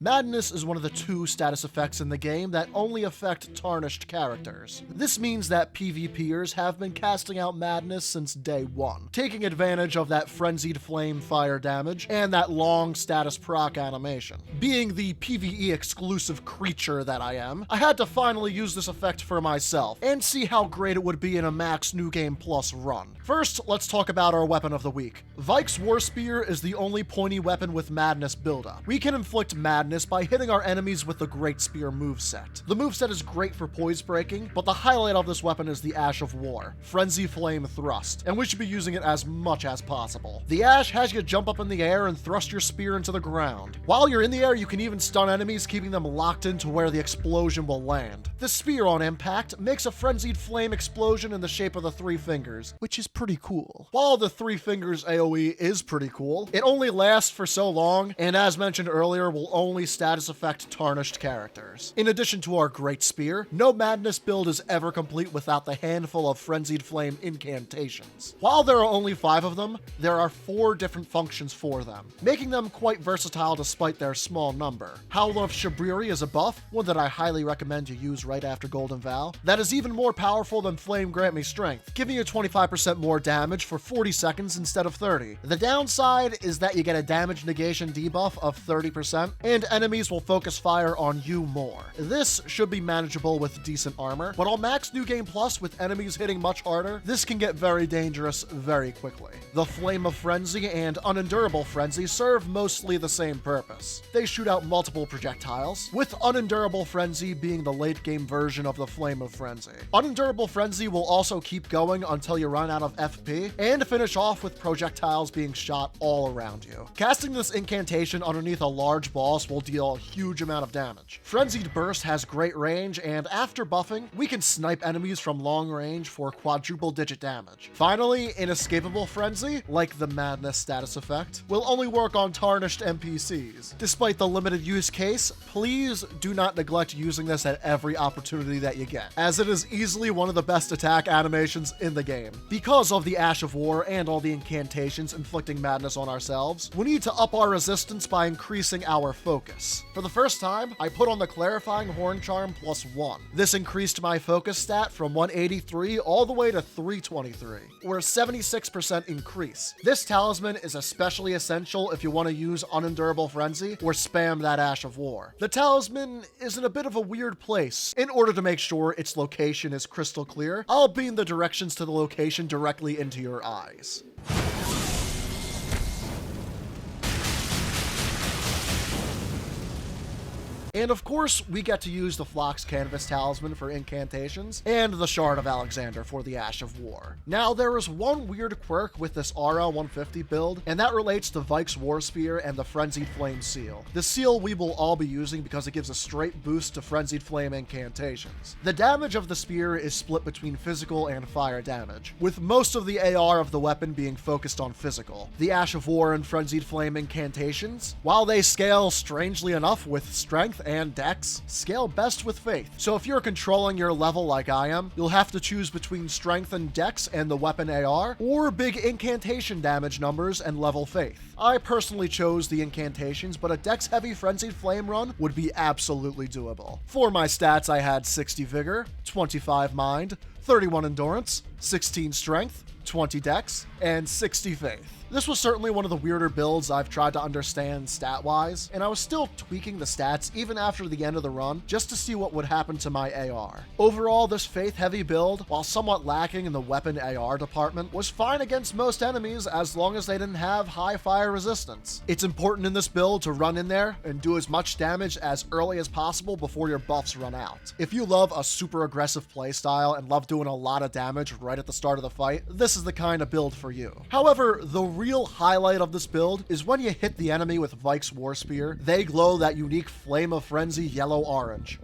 Madness is one of the 2 status effects in the game that only affect tarnished characters. This means that PvPers have been casting out Madness since day 1, taking advantage of that frenzied flame fire damage and that long status proc animation. Being the PvE exclusive creature that I am, I had to finally use this effect for myself and see how great it would be in a max New Game Plus run. First, let's talk about our weapon of the week. Vike's War Spear is the only pointy weapon with Madness buildup. We can inflict Madness by hitting our enemies with the Great Spear moveset. The moveset is great for poise breaking, but the highlight of this weapon is the Ash of War, Frenzy Flame Thrust, and we should be using it as much as possible. The Ash has you jump up in the air and thrust your spear into the ground. While you're in the air, you can even stun enemies, keeping them locked into where the explosion will land. The spear on impact makes a frenzied flame explosion in the shape of the 3 fingers, which is pretty cool. While the 3 fingers AoE is pretty cool, it only lasts for so long, and as mentioned earlier, will only status effect tarnished characters. In addition to our Great Spear, no Madness build is ever complete without the handful of Frenzied Flame incantations. While there are only 5 of them, there are 4 different functions for them, making them quite versatile despite their small number. Howl of Shabriri is a buff, one that I highly recommend you use right after Golden Vow, that is even more powerful than Flame Grant Me Strength, giving you 25% more damage for 40 seconds instead of 30. The downside is that you get a damage negation debuff of 30%, and enemies will focus fire on you more. This should be manageable with decent armor, but on max New Game Plus with enemies hitting much harder, this can get very dangerous very quickly. The Flame of Frenzy and Unendurable Frenzy serve mostly the same purpose. They shoot out multiple projectiles, with Unendurable Frenzy being the late game version of the Flame of Frenzy. Unendurable Frenzy will also keep going until you run out of FP, and finish off with projectiles being shot all around you. Casting this incantation underneath a large boss will deal a huge amount of damage. Frenzied Burst has great range, and after buffing, we can snipe enemies from long range for quadruple digit damage. Finally, Inescapable Frenzy, like the Madness status effect, will only work on tarnished NPCs. Despite the limited use case, please do not neglect using this at every opportunity that you get, as it is easily one of the best attack animations in the game. Because of the Ash of War and all the incantations inflicting madness on ourselves, we need to up our resistance by increasing our focus. For the first time, I put on the Clarifying Horn Charm +1. This increased my focus stat from 183 all the way to 323, or a 76% increase. This talisman is especially essential if you want to use Unendurable Frenzy or spam that Ash of War. The talisman is in a bit of a weird place. In order to make sure its location is crystal clear, I'll beam the directions to the location directly into your eyes. And of course, we get to use the Phlox Canvas Talisman for incantations, and the Shard of Alexander for the Ash of War. Now, there is one weird quirk with this RL 150 build, and that relates to Vike's War Spear and the Frenzied Flame Seal. The seal we will all be using because it gives a straight boost to Frenzied Flame incantations. The damage of the spear is split between physical and fire damage, with most of the AR of the weapon being focused on physical. The Ash of War and Frenzied Flame incantations, while they scale strangely enough with strength and dex, scale best with faith. So if you're controlling your level like I am, you'll have to choose between strength and dex and the weapon AR, or big incantation damage numbers and level faith. I personally chose the incantations, but a dex heavy Frenzied Flame run would be absolutely doable. For my stats, I had 60 vigor, 25 mind, 31 endurance, 16 strength, 20 dex, and 60 faith. This was certainly one of the weirder builds I've tried to understand stat-wise, and I was still tweaking the stats even after the end of the run just to see what would happen to my AR. Overall, this faith-heavy build, while somewhat lacking in the weapon AR department, was fine against most enemies as long as they didn't have high fire resistance. It's important in this build to run in there and do as much damage as early as possible before your buffs run out. If you love a super aggressive playstyle and love doing a lot of damage right at the start of the fight, this is the kind of build for you. However, the real highlight of this build is when you hit the enemy with Vike's War Spear, they glow that unique Flame of Frenzy yellow-orange.